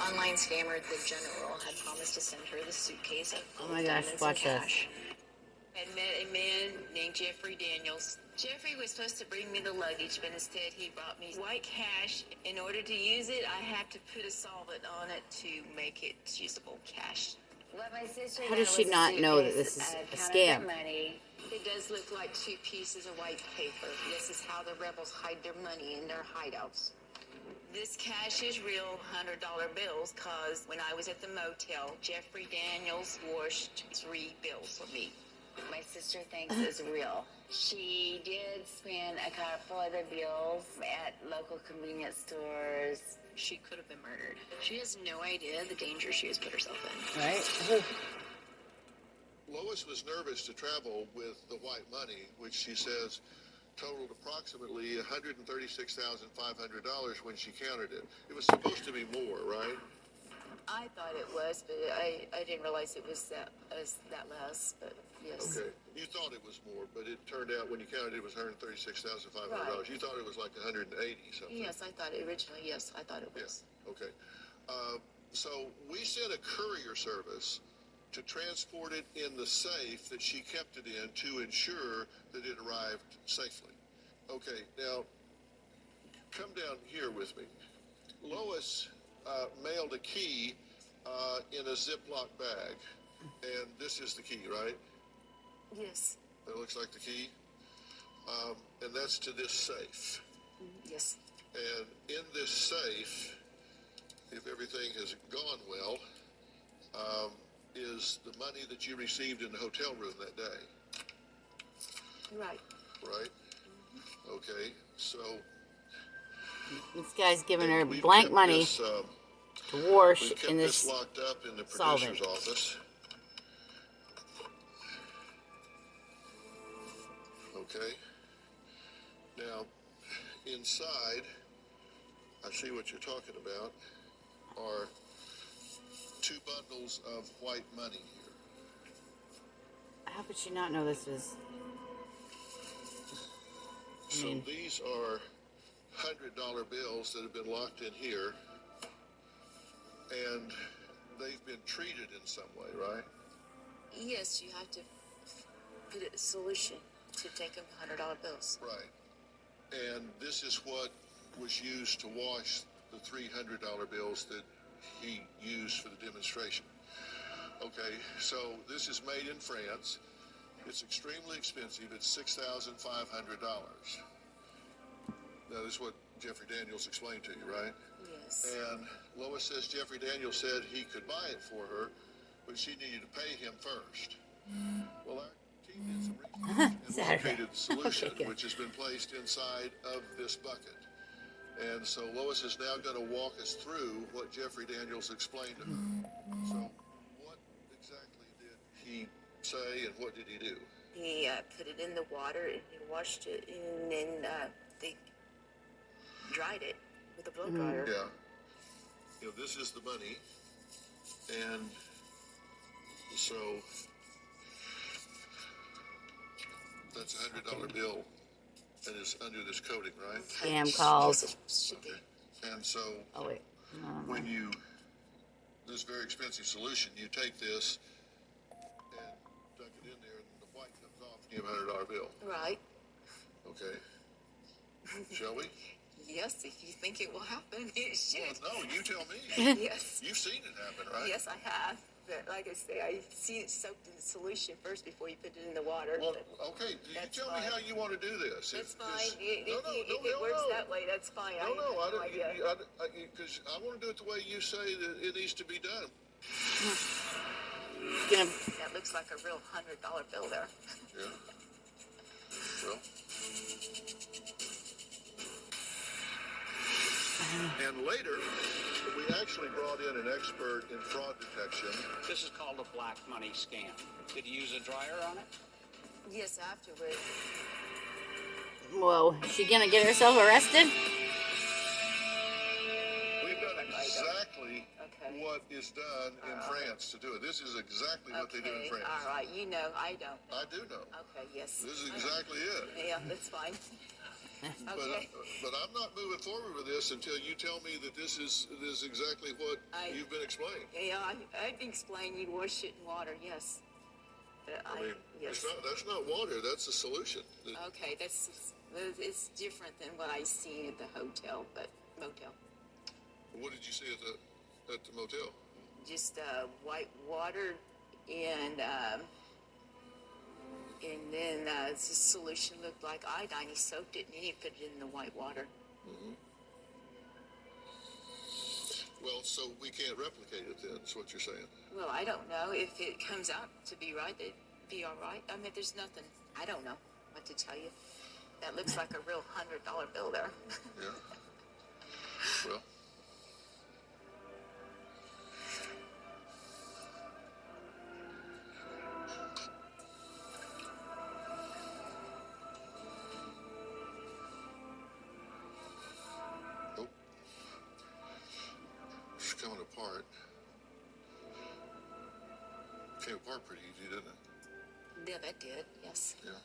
online scammer, the general, had promised to send her the suitcase of Oh my gosh, watch this. I met a man named Jeffrey Daniels. Jeffrey was supposed to bring me the luggage, but instead he brought me white cash. In order to use it, I had to put a solvent on it to make it usable cash. What my sister How does she not know that this is a scam? Money. It does look like 2 pieces of white paper. This is how the rebels hide their money in their hideouts. This cash is real $100 bills, cause when I was at the motel, Jeffrey Daniels washed 3 bills for me. My sister thinks it's real. She did spend a couple of the bills at local convenience stores. She could have been murdered. She has no idea the danger she has put herself in. Right? Lois was nervous to travel with the white money, which she says totaled approximately $136,500 when she counted it. It was supposed to be more, right? I thought it was, but I didn't realize it was that less, but yes. Okay. You thought it was more, but it turned out when you counted it was $136,500. Right. You thought it was like 180 something. Yes, I thought it originally, yes, I thought it was. Yeah. Okay. So we sent a courier service to transport it in the safe that she kept it in to ensure that it arrived safely. Okay, now come down here with me. Lois mailed a key in a Ziploc bag, and this is the key, right? Yes. That looks like the key, and that's to this safe. Yes. And in this safe, if everything has gone well, is the money that you received in the hotel room that day. Right. Right? Okay, so This guy's giving her blank money to wash in this locked up in the solvent. producer's office. Okay. Now, inside, I see what you're talking about, are 2 bundles of white money here. How could she not know this was... So these are $100 bills that have been locked in here, and they've been treated in some way, right? Yes, you have to put a solution to take them $100 bills. Right. And this is what was used to wash the $300 bills that he used for the demonstration. Okay, so this is made in France. It's extremely expensive. It's $6,500. Now, this is what Jeffrey Daniels explained to you, right? Yes. And Lois says Jeffrey Daniels said he could buy it for her, but she needed to pay him first. Well, our team did some research and located the solution, which has been placed inside of this bucket. And so Lois is now going to walk us through what Jeffrey Daniels explained to her. So what exactly did he say, and what did he do? He put it in the water, and he washed it, and then they dried it with a blow dryer. Yeah. You know, this is the money, and so that's a $100 bill, and it's under this coating, right? Scam calls. Okay. And so Oh, wait. when you, this very expensive solution, you take this and duck it in there, and the white comes off, and you have a $100 bill. Right. Okay. Shall we? Yes, if you think it will happen, it should. Well, no, you tell me. Yes. You've seen it happen, right? Yes, I have. But like I say, I see it soaked in the solution first before you put it in the water. Well, okay, you tell me how you want to do this. That's fine. If it works that way, that's fine. Because I want to do it the way you say that it needs to be done. That looks like a real $100 bill there. Yeah. Well. And later, we actually brought in an expert in fraud detection. This is called a black money scam. Did you use a dryer on it? Yes, afterward. Whoa, is she gonna get herself arrested? We've done exactly what is done in France to do it. This is exactly what they do in France. All right, you know, I don't. I do know. Okay, yes. This is exactly it. Yeah, that's fine. Okay. But I'm not moving forward with this until you tell me that this is exactly what you've been explaining. Yeah, I've explained you wash it in water, yes. But I mean, yes. that's not water. That's a solution. Okay, it's different than what I seen at the motel. What did you see at the motel? Just white water and then the solution looked like iodine. He soaked it and then he put it in the white water. Mm-hmm. Well, so we can't replicate it then, is what you're saying. Well, I don't know if it comes out to be right. It'd be all right. I mean, there's nothing. I don't know what to tell you. That looks like a real $100 bill there. Yeah. Well. Oh. It's coming apart. Came apart pretty easy, didn't it? Yeah, that did. Yes. Yeah.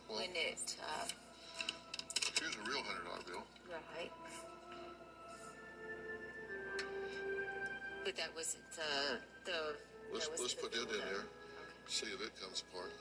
Well, When it. Here's a real $100 bill. Right. But that wasn't the. Let's put that in there. See if it comes apart.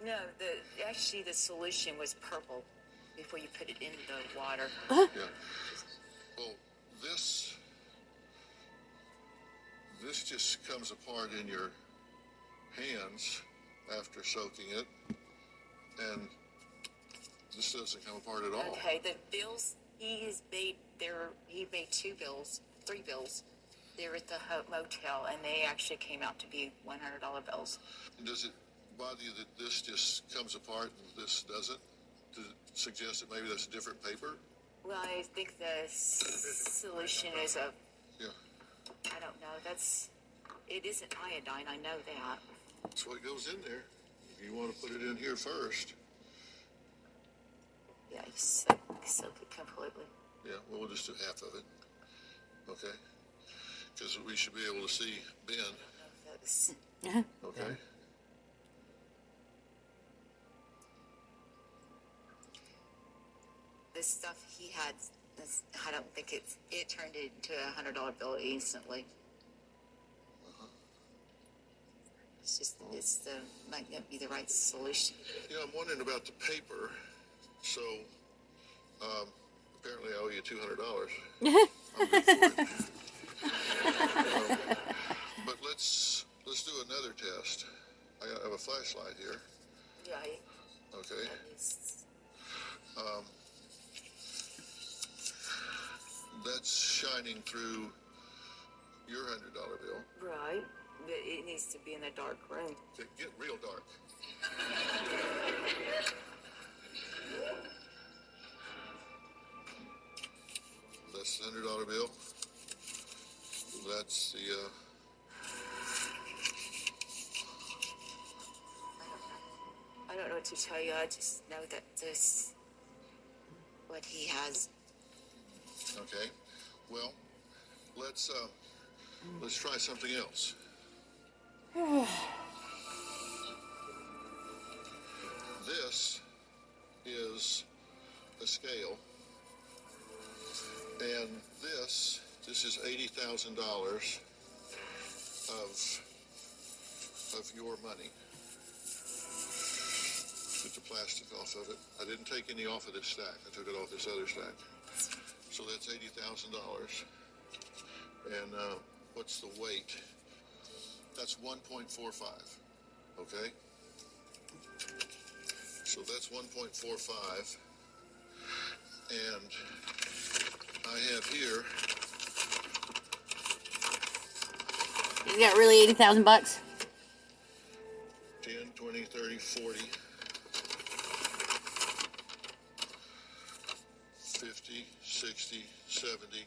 No, actually the solution was purple before you put it in the water. Yeah. Well, this just comes apart in your hands after soaking it, and this doesn't come apart at all. Okay, the bills he made 3 bills. They were at the motel, and they actually came out to be $100 bills. And does it bother you that this just comes apart and this doesn't? Does it suggest that maybe that's a different paper? Well, I think the solution is Yeah. I don't know. It isn't iodine. I know that. That's what goes in there. If you want to put it in here first. Yeah, you soak it completely. Yeah, well, we'll just do half of it. Okay? Because we should be able to see Ben. I don't know if that was. Okay? This stuff he had, I don't think it turned it into a $100 bill instantly. It's just, might not be the right solution. Yeah, I'm wondering about the paper. So, apparently I owe you $200. I'm good for it. But let's do another test. I have a flashlight here. Right. Okay. That's shining through your $100 bill. Right. But it needs to be in a dark room. Get real dark. That's the $100 bill. That's the I don't know what to tell you. I just know that what he has. okay. Well, let's try something else. This is a scale, and this is $80,000 of your money. Get the plastic off of it. I didn't take any off of this stack. I took it off this other stack. So that's $80,000. And what's the weight? That's 1.45. Okay? So that's 1.45. And I have here. You got really 80,000 bucks? 10, 20, 30, 40, 50, 60, 70,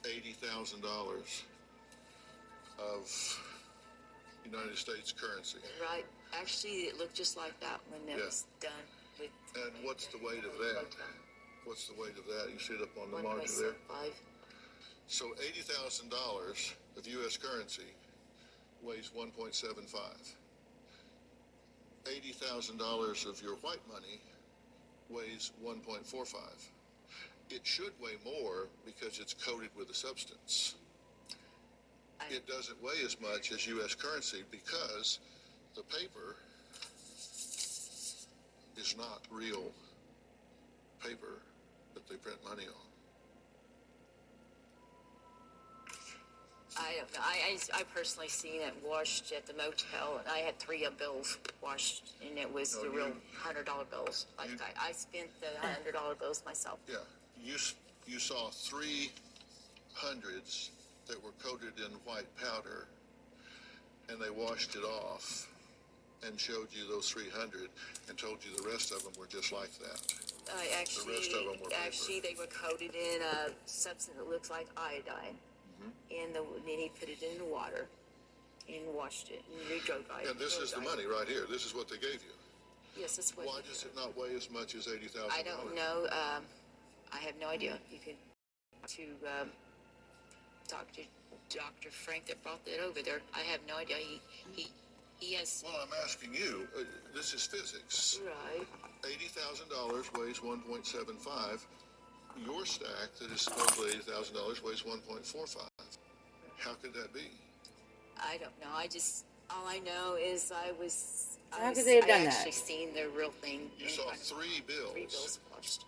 $80,000 of United States currency. Right. Actually, it looked just like that when it was done with. And what's the weight of that? What's the weight of that? You see it up on the margin there? 1.75. So $80,000 of U.S. currency weighs 1.75. $80,000 of your white money weighs 1.45. It should weigh more because it's coated with a substance. It doesn't weigh as much as U.S. currency because the paper is not real paper that they print money on. I don't know. I personally seen it washed at the motel, and I had 3 of bills washed, and it was the real $100 bills. Like I spent the $100 bills myself. Yeah, you saw 3 hundreds that were coated in white powder, and they washed it off and showed you those 300 and told you the rest of them were just like that. Actually, the rest of them were paper. they were coated in a substance that looks like iodine. And then he put it in the water and washed it and re-drove it. And this is the money right here. This is what they gave you. Yes, that's what. Why does it not weigh as much as $80,000? I don't know. I have no idea. You can to Dr. Frank that brought that over there. I have no idea. He has. Well, I'm asking you. This is physics. Right. $80,000 weighs 1.75. Your stack that is supposedly $80,000 weighs 1.45. How could that be? I don't know. All I know is How could they have done I that? actually seen the real thing. You saw 3 bills. 3 bills washed.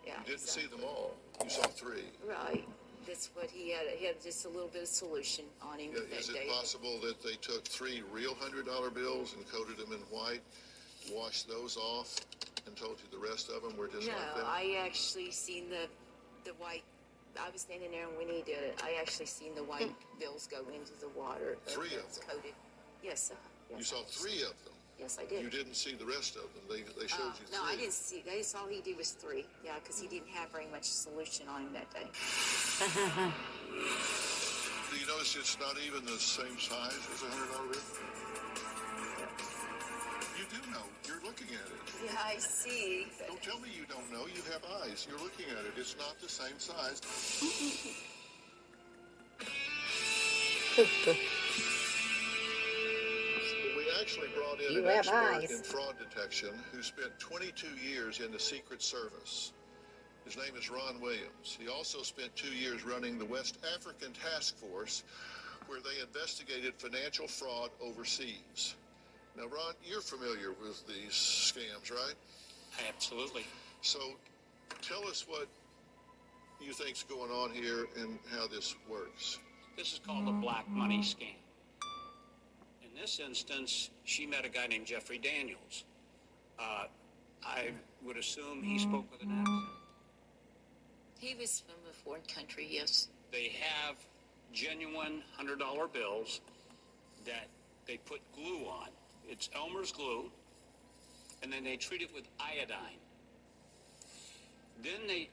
Yeah. You didn't see them all. You saw 3. Right. That's what he had. He had just a little bit of solution on him that Is day. it possible that they took 3 real $100 bills and coated them in white, washed those off, and told you the rest of them were just like that? No, I actually seen the white. I was standing there, and when he did it, I actually seen the white bills go into the water. 3 of It's them? coated. Yes, yes. You saw 3 of them? Yes, I did. You didn't see the rest of them? They showed you 3? No, I didn't see. That's all he did was 3. Yeah, because he didn't have very much solution on him that day. Do you notice it's not even the same size as a $100 bill? You do know. You're looking at it. Yeah, I see. Don't tell me you don't know. You have eyes. You're looking at it. It's not the same size. We actually brought in You an have expert eyes. in fraud detection who spent 22 years in the Secret Service. His name is Ron Williams. He also spent 2 years running the West African Task Force, where they investigated financial fraud overseas. Now, Ron, you're familiar with these scams, right? Absolutely. So tell us what you think's going on here and how this works. This is called a black money scam. In this instance, she met a guy named Jeffrey Daniels. I would assume he spoke with an accent. He was from a foreign country, yes. They have genuine $100 bills that they put glue on. It's Elmer's glue, and then they treat it with iodine. Then they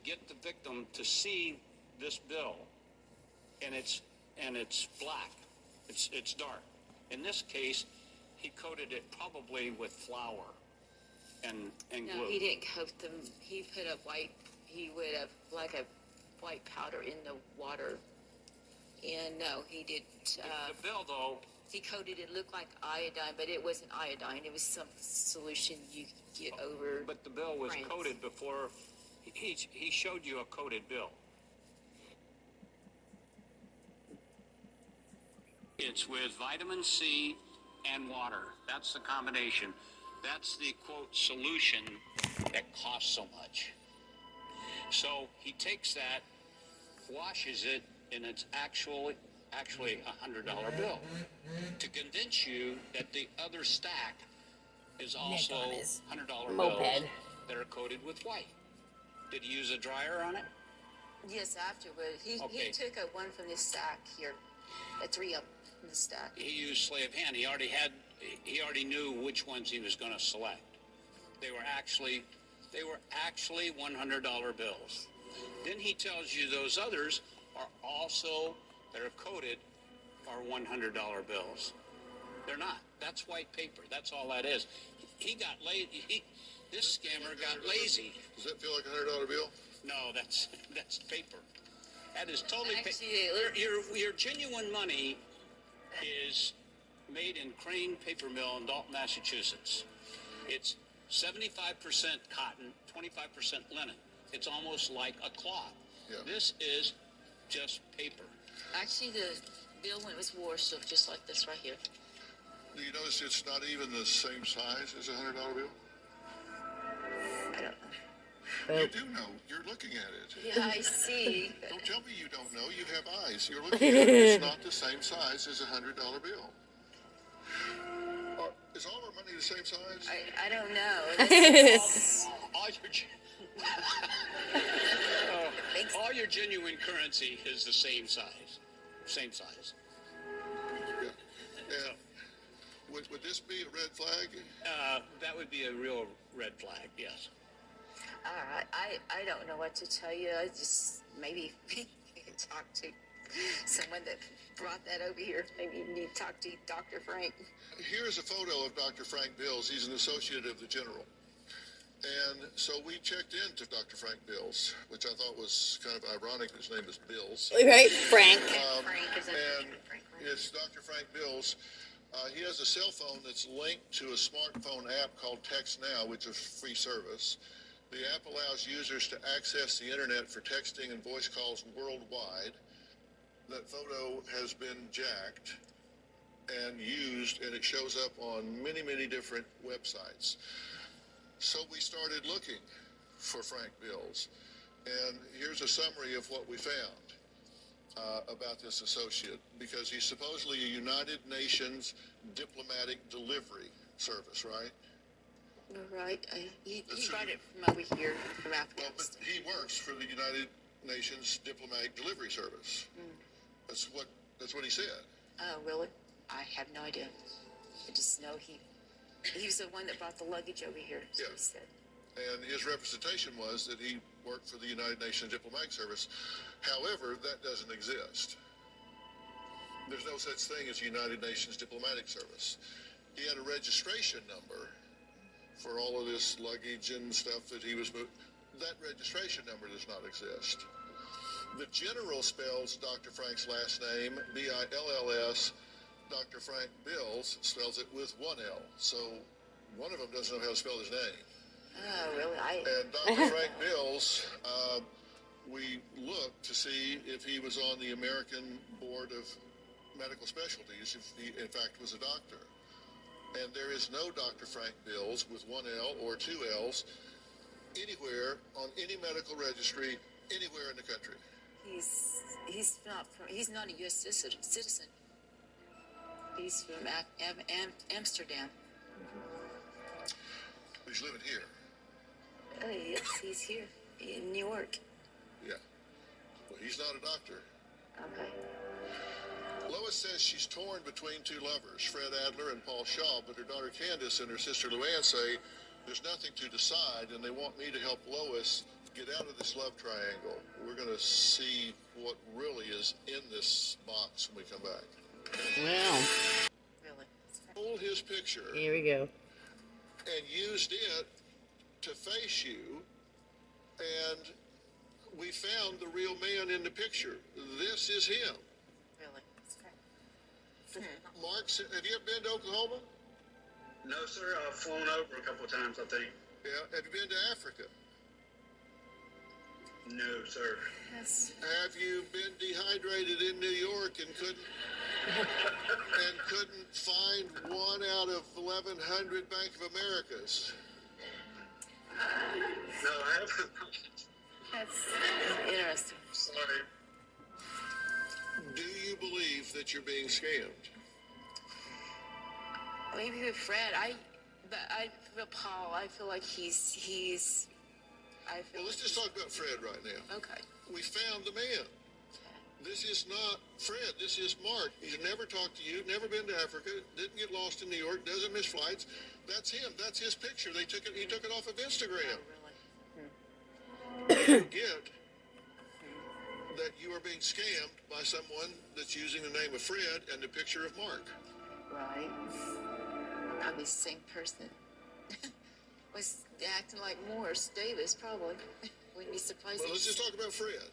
get the victim to see this bill, and it's black. It's dark. In this case, he coated it probably with flour and glue. No, he didn't coat them. He put a white. He would have like a white powder in the water. And no, he didn't. The bill, though. He coated it. Looked like iodine, but it wasn't iodine. It was some solution you could get over. But the bill was France. coated before. He showed you a coated bill. It's with vitamin C and water. That's the combination. That's the, quote, solution that costs so much. So he takes that, washes it, and it's actually a $100 bill to convince you that the other stack is also on his $100 bills moped. that are coated with white. Did he use a dryer on it? Yes, afterward. He Okay. took a one from this stack here, a 3 up from the stack. He used sleight of hand. He already knew which ones he was going to select. They were actually $100 bills. Then he tells you those others are also, that are coated, are $100 bills. They're not. That's white paper. That's all that is. He got lazy. This scammer got lazy. Does that feel like a $100 bill? No, that's paper. That is totally paper. Actually, Your genuine money is made in Crane Paper Mill in Dalton, Massachusetts. It's 75% cotton, 25% linen. It's almost like a cloth. Yeah. This is just paper. Actually, the bill when it was washed looked just like this right here. Do you notice it's not even the same size as a $100 bill? I don't know. You do know. You're looking at it. Yeah, I see. Don't tell me you don't know. You have eyes. You're looking at it. It's not the same size as a $100 bill. Is all our money the same size? I don't know. This is All your genuine currency is the same size. Same size. Yeah. And would this be a red flag? That would be a real red flag, yes. all right. I don't know what to tell you. I just maybe talk to someone that brought that over here. Maybe you need to talk to Dr. Frank. Here's a photo of Dr. Frank Bills. He's an associate of the general. And so we checked into Dr. Frank Bills, which I thought was kind of ironic. His name is Bills. Right, Frank. Frank is And it's Dr. Frank Bills. He has a cell phone that's linked to a smartphone app called Text Now, which is a free service. The app allows users to access the internet for texting and voice calls worldwide. That photo has been jacked and used, and it shows up on many, many different websites. So we started looking for Frank Bills, and here's a summary of what we found about this associate, because he's supposedly a United Nations diplomatic delivery service, right? Right. He That's brought true. it from over here, from Well, but Afghanistan. he works for the United Nations Diplomatic Delivery Service. That's what he said. Oh, really? I have no idea. I just know he was the one that brought the luggage over here. So Yeah. he said. And his representation was that he worked for the United Nations Diplomatic Service. However, that doesn't exist. There's no such thing as United Nations Diplomatic Service. He had a registration number for all of this luggage and stuff that he was moving. That registration number does not exist. The general spells Dr. Frank's last name, B-I-L-L-S. Dr. Frank Bills spells it with one L. So one of them doesn't know how to spell his name. Oh, really? And Dr. Frank Bills, we looked to see if he was on the American Board of Medical Specialties, if he, in fact, was a doctor. And there is no Dr. Frank Bills with one L or two L's anywhere on any medical registry anywhere in the country. He's not a U.S. citizen. He's from Amsterdam. He's living here. Oh, yes, he's here in New York. Yeah. Well, he's not a doctor. Okay. Lois says she's torn between two lovers, Fred Adler and Paul Shaw, but her daughter Candace and her sister Luann say there's nothing to decide, and they want me to help Lois get out of this love triangle. We're going to see what really is in this box when we come back. Well, Really? Pulled his picture here we go. and used it to face you, and we found the real man in the picture. This is him. Really? Mark, have you ever been to Oklahoma? No, sir. I've flown over a couple of times, I think. Yeah. Have you been to Africa? No, sir. Yes. Have you been dehydrated in New York and couldn't find one out of 1,100 Bank of Americas? No, I haven't. That's interesting. Sorry. Do you believe that you're being scammed? Maybe with Fred, but I feel Paul. I feel like he's. I feel. Well, let's just talk about Fred right now. Okay. We found the man. This is not Fred. This is Mark. He's never talked to you, never been to Africa, didn't get lost in New York, doesn't miss flights. That's him. That's his picture. He took it off of Instagram. Really? Forget that you are being scammed by someone that's using the name of Fred and the picture of Mark. Right. Probably the same person. Was acting like Morris Davis, probably. Wouldn't be surprised. Well, let's just talk about Fred.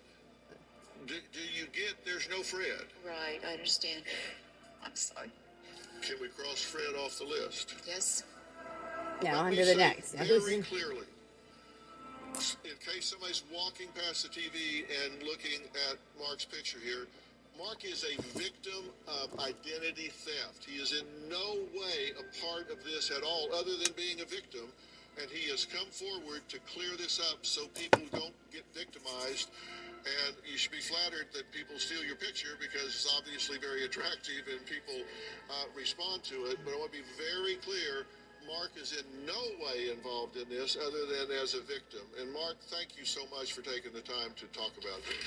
Do you get there's no Fred? Right, I understand. I'm sorry. Can we cross Fred off the list? Yes. Now, Let on me to the say next. Now, very clearly, in case somebody's walking past the TV and looking at Mark's picture here, Mark is a victim of identity theft. He is in no way a part of this at all, other than being a victim, and he has come forward to clear this up so people don't get victimized. And you should be flattered that people steal your picture because it's obviously very attractive and people respond to it. But I want to be very clear, Mark is in no way involved in this other than as a victim. And Mark, thank you so much for taking the time to talk about this.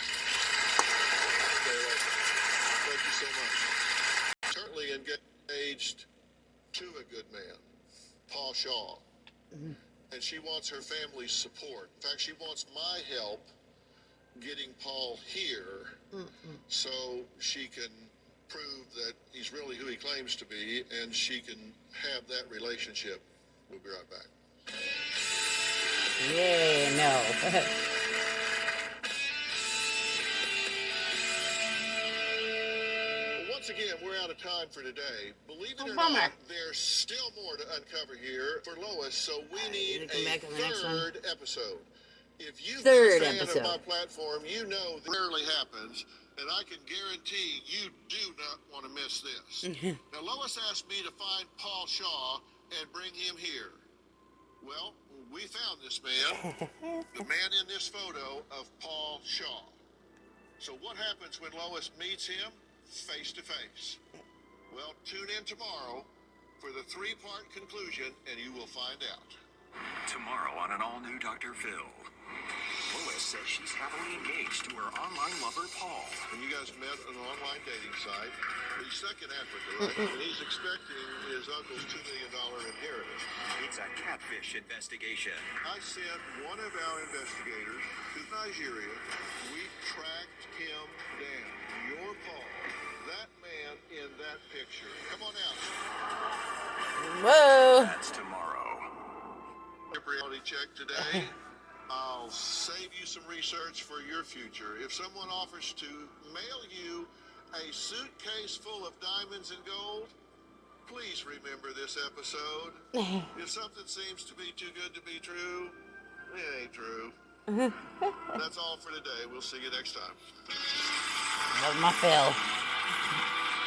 Thank you so much. Certainly engaged to a good man, Paul Shaw. And she wants her family's support. In fact, she wants my help getting Paul here so she can prove that he's really who he claims to be, and she can have that relationship. We'll be right back. Yeah, no. Once again, we're out of time for today. Believe it or bummer. not, there's still more to uncover here for Lois, so we need come back a on the next one. third episode. If you've Third been a fan episode. of my platform, you know that rarely happens, and I can guarantee you do not want to miss this. Now, Lois asked me to find Paul Shaw and bring him here. Well, we found this man, the man in this photo of Paul Shaw. So what happens when Lois meets him face to face? Well, tune in tomorrow for the 3-part conclusion, and you will find out. Tomorrow on an all-new Dr. Phil. Lois says she's happily engaged to her online lover, Paul. And you guys met on an online dating site. He's stuck in Africa, right? And he's expecting his uncle's $2 million inheritance. It's a catfish investigation. I sent one of our investigators to Nigeria. We tracked him down. Your Paul, that man in that picture. Come on out. Whoa. That's tomorrow. Reality check today. I'll save you some research for your future. If someone offers to mail you a suitcase full of diamonds and gold, please remember this episode. If something seems to be too good to be true, it ain't true. That's all for today. We'll see you next time. Love my Phil.